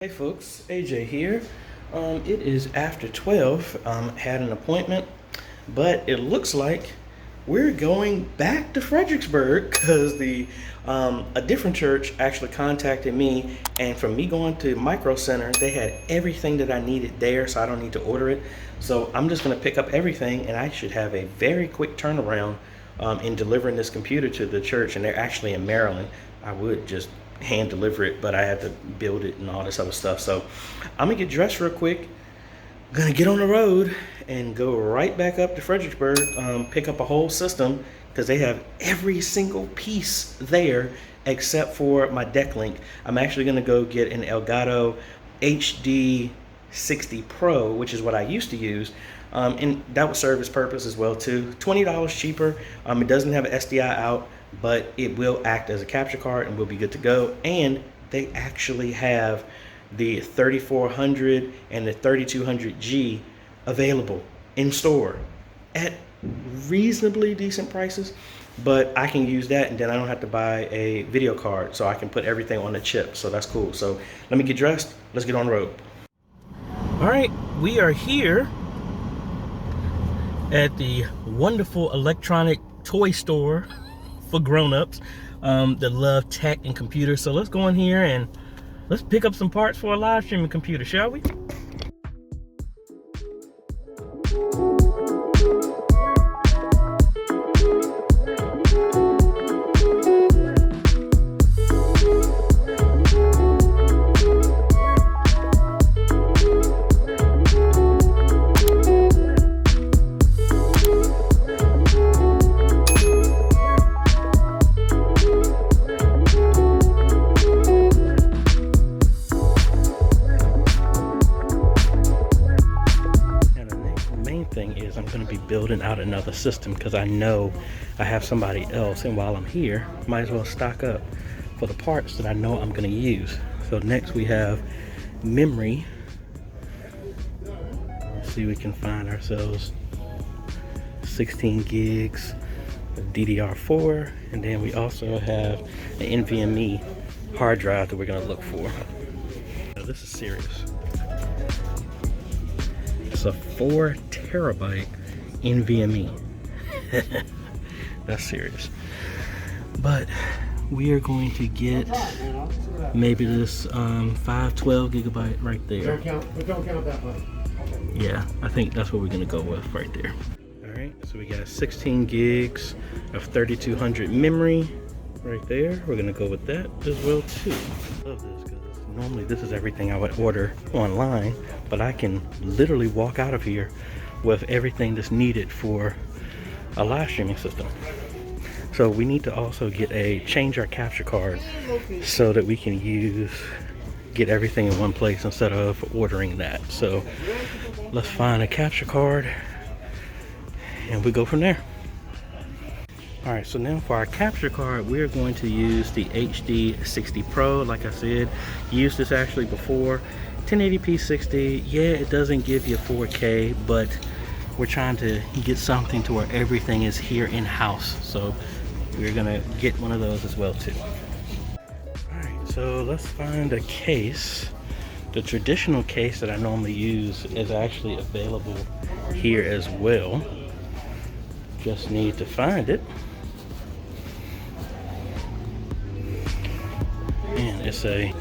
Hey folks, AJ here. It is after 12. Had an appointment, but it looks like we're going back to Fredericksburg because a different church actually contacted me, and from me going to Micro Center, they had everything that I needed there, so I don't need to order it. So I'm just going to pick up everything, and I should have a very quick turnaround in delivering this computer to the church, and they're actually in Maryland. I would just hand deliver it, but I had to build it and all this other stuff. So I'm gonna get dressed real quick, gonna get on the road and go right back up to Fredericksburg, pick up a whole system because they have every single piece there except for my deck link. I'm actually gonna go get an Elgato HD 60 Pro, which is what I used to use, and that would serve its purpose as well too. $20 cheaper. It doesn't have an SDI out, but it will act as a capture card and we'll be good to go. And they actually have the 3400 and the 3200G available in store at reasonably decent prices, but I can use that and then I don't have to buy a video card, so I can put everything on the chip. So that's cool. So let me get dressed, let's get on the road. All right, we are here at the wonderful electronic toy store for grown-ups that love tech and computers. So let's go in here and let's pick up some parts for a live streaming computer, shall we? I'm going to be building out another system because I know I have somebody else, and while I'm here, might as well stock up for the parts that I know I'm going to use. So next we have memory. Let's see if we can find ourselves 16 gigs of DDR4, and then we also have an NVMe hard drive that we're going to look for. Now, this is serious. It's a 4 terabyte NVMe. That's serious. But we are going to get maybe this 512 gigabyte right there. Don't count that much. Yeah, I think that's what we're gonna go with right there. All right, so we got 16 gigs of 3200 memory right there. We're gonna go with that as well too. Love this because normally this is everything I would order online, but I can literally walk out of here with everything that's needed for a live streaming system. So we need to also change our capture card so that we can get everything in one place instead of ordering that. So let's find a capture card and we go from there. All right, so now for our capture card, we're going to use the HD 60 Pro. Like I said, used this actually before. 1080p 60, yeah, it doesn't give you 4K, but we're trying to get something to where everything is here in-house. So we're gonna get one of those as well too. All right, so let's find a case. The traditional case that I normally use is actually available here as well. Just need to find it. And it's a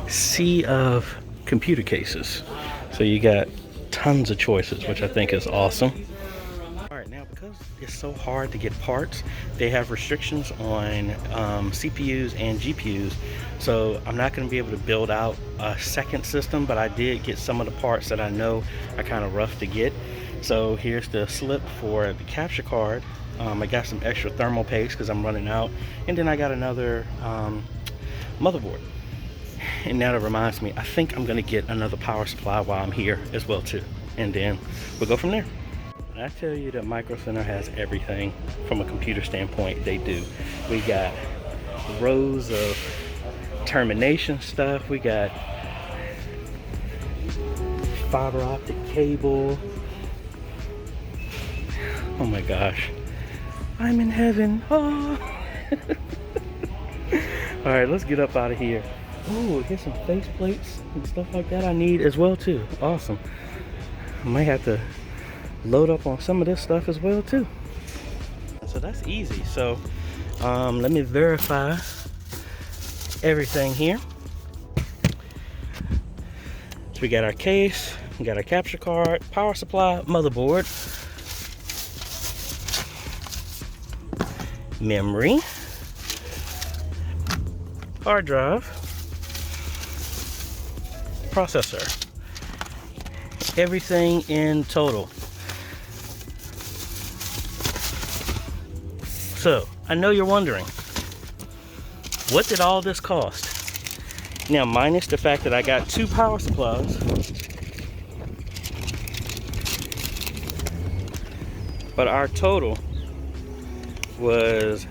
sea of computer cases. So you got tons of choices, which I think is awesome. All right, now because it's so hard to get parts, they have restrictions on CPUs and GPUs. So I'm not going to be able to build out a second system, but I did get some of the parts that I know are kind of rough to get. So here's the slip for the capture card. I got some extra thermal paste because I'm running out, and then I got another motherboard. And now that reminds me, I think I'm gonna get another power supply while I'm here as well too, and then we'll go from there. When I tell you that Micro Center has everything from a computer standpoint, they do. We got rows of termination stuff. We got fiber optic cable. Oh my gosh, I'm in heaven. Oh. All right, let's get up out of here Oh, here's some face plates and stuff like that I need as well too. Awesome. I might have to load up on some of this stuff as well too. So that's easy. So let me verify everything here. So we got our case, we got our capture card, power supply, motherboard, memory, hard drive, processor, everything in total. So I know you're wondering, what did all this cost? Now, minus the fact that I got 2 power supplies, but our total was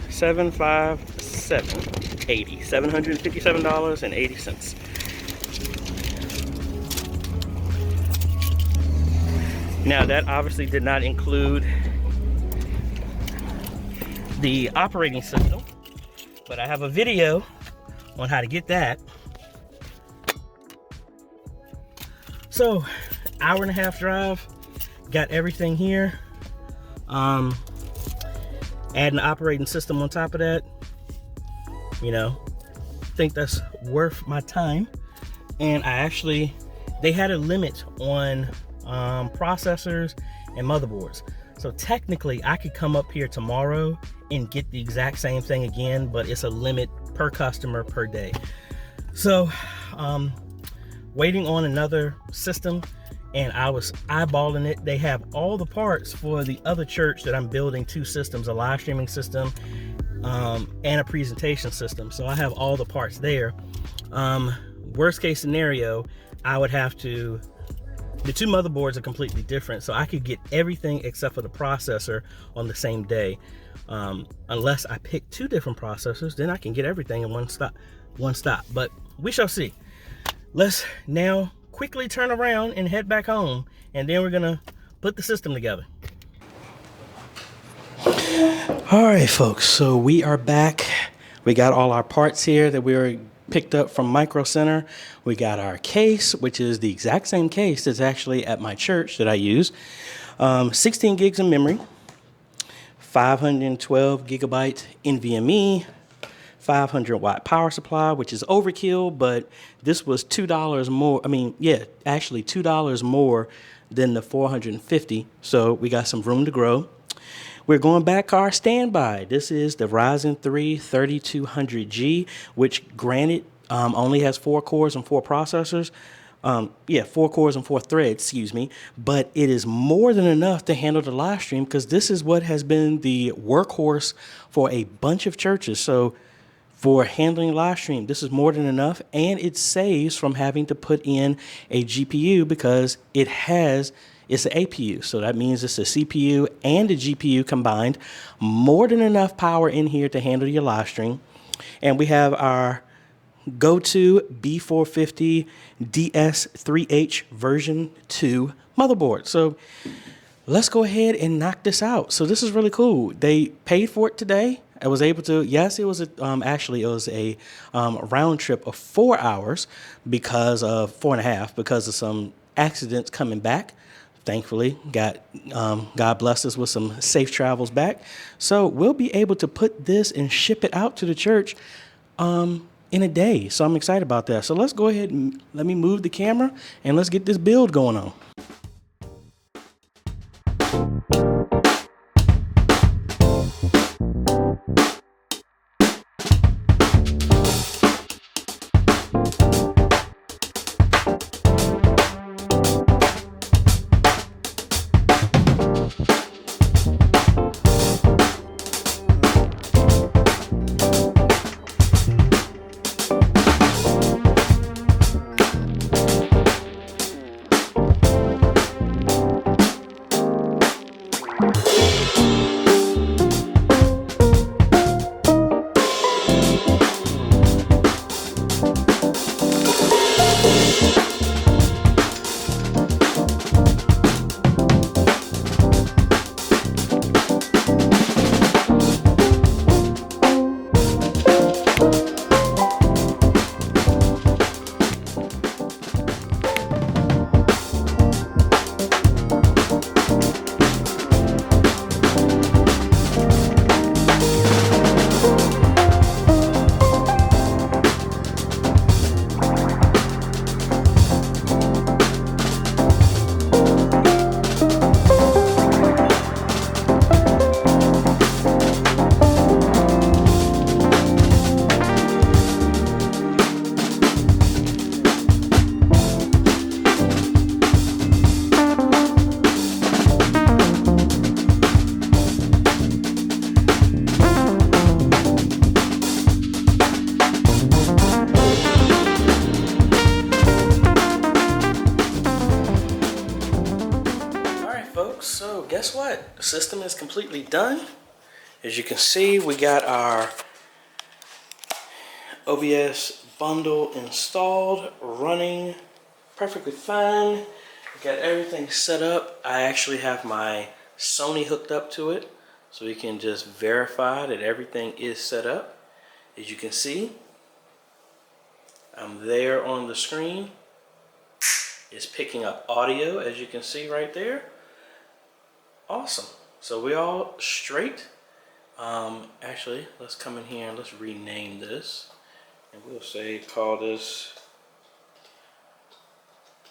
$757.80. Now, that obviously did not include the operating system, but I have a video on how to get that. So, hour and a half drive, got everything here. Add an operating system on top of that. You know, think that's worth my time. And they had a limit on processors and motherboards. So technically I could come up here tomorrow and get the exact same thing again, but it's a limit per customer per day. So waiting on another system, and I was eyeballing it. They have all the parts for the other church that I'm building 2 systems, a live streaming system and a presentation system. So I have all the parts there. Worst case scenario, I would have to, the 2 motherboards are completely different, so I could get everything except for the processor on the same day. Unless I pick 2 different processors, then I can get everything in one stop. But we shall see. Let's now quickly turn around and head back home, and then we're gonna put the system together. All right, folks, so we are back. We got all our parts here that we were picked up from Micro Center. We got our case, which is the exact same case that's actually at my church that I use. 16 gigs of memory, 512 gigabyte NVMe, 500 watt power supply, which is overkill, but this was $2 more. Actually $2 more than the 450. So we got some room to grow. We're going back to our standby. This is the Ryzen 3 3200G, which granted only has 4 cores and 4 processors. 4 cores and 4 threads, excuse me. But it is more than enough to handle the live stream, because this is what has been the workhorse for a bunch of churches. So for handling live stream, this is more than enough, and it saves from having to put in a GPU, because it's an APU. So that means it's a CPU and a GPU combined. More than enough power in here to handle your live stream. And we have our go-to B450 DS3H version 2 motherboard. So let's go ahead and knock this out. So this is really cool. They paid for it today. I was able to, yes, it was a round trip of 4 hours because of 4.5, because of some accidents coming back. Thankfully, God blessed us with some safe travels back. So we'll be able to put this and ship it out to the church in a day. So I'm excited about that. So let's go ahead and let me move the camera and let's get this build going on. guess what? The system is completely done. As you can see, we got our OBS bundle installed, running perfectly fine. Got everything set up. I actually have my Sony hooked up to it, so we can just verify that everything is set up. As you can see, I'm there on the screen. It's picking up audio, as you can see right there. Awesome. So we all straight. Actually, let's come in here and let's rename this. And we'll say, call this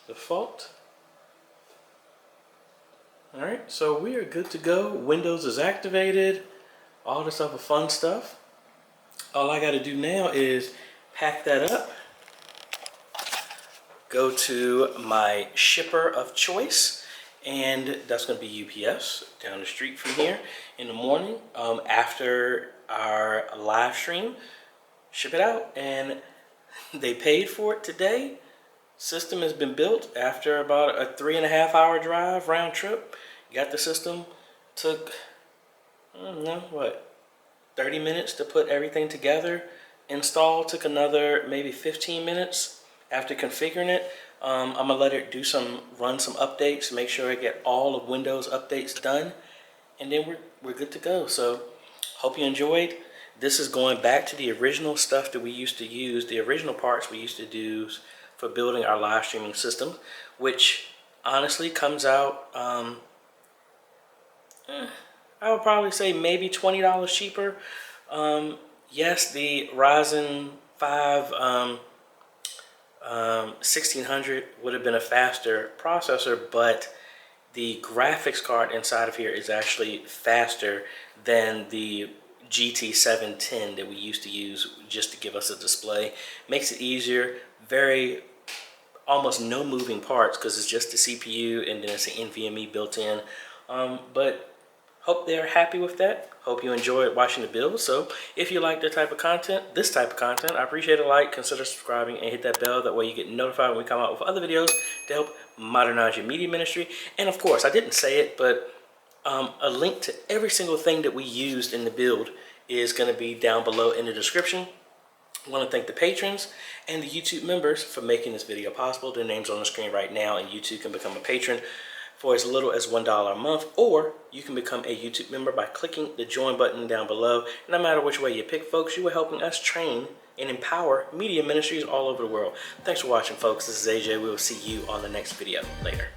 default. All right, so we are good to go. Windows is activated. All this other fun stuff. All I got to do now is pack that up. Go to my shipper of choice, and that's going to be UPS down the street from here in the morning after our live stream. Ship it out, and they paid for it today. System has been built after about a 3.5 hour drive round trip. Got the system. Took, I don't know, what, 30 minutes to put everything together. Install took another maybe 15 minutes after configuring it. I'm gonna let it run some updates, make sure I get all of Windows updates done, and then we're good to go. So hope you enjoyed. This is going back to the original stuff that we used to use, the original parts we used to do for building our live streaming system, which honestly comes out, I would probably say maybe $20 cheaper. Yes, the Ryzen 5 1600 would have been a faster processor, but the graphics card inside of here is actually faster than the GT 710 that we used to use just to give us a display. Makes it easier, almost no moving parts because it's just the CPU and then it's an NVMe built in. But hope they're happy with that. Hope you enjoyed watching the build. So if you like this type of content, I appreciate a like, consider subscribing, and hit that bell. That way you get notified when we come out with other videos to help modernize your media ministry. And of course, I didn't say it, but a link to every single thing that we used in the build is going to be down below in the description. I want to thank the patrons and the YouTube members for making this video possible. Their names on the screen right now, and you too can become a patron for as little as $1 a month, or you can become a YouTube member by clicking the join button down below. No matter which way you pick, folks, you are helping us train and empower media ministries all over the world. Thanks for watching, folks. This is AJ. We will see you on the next video. Later.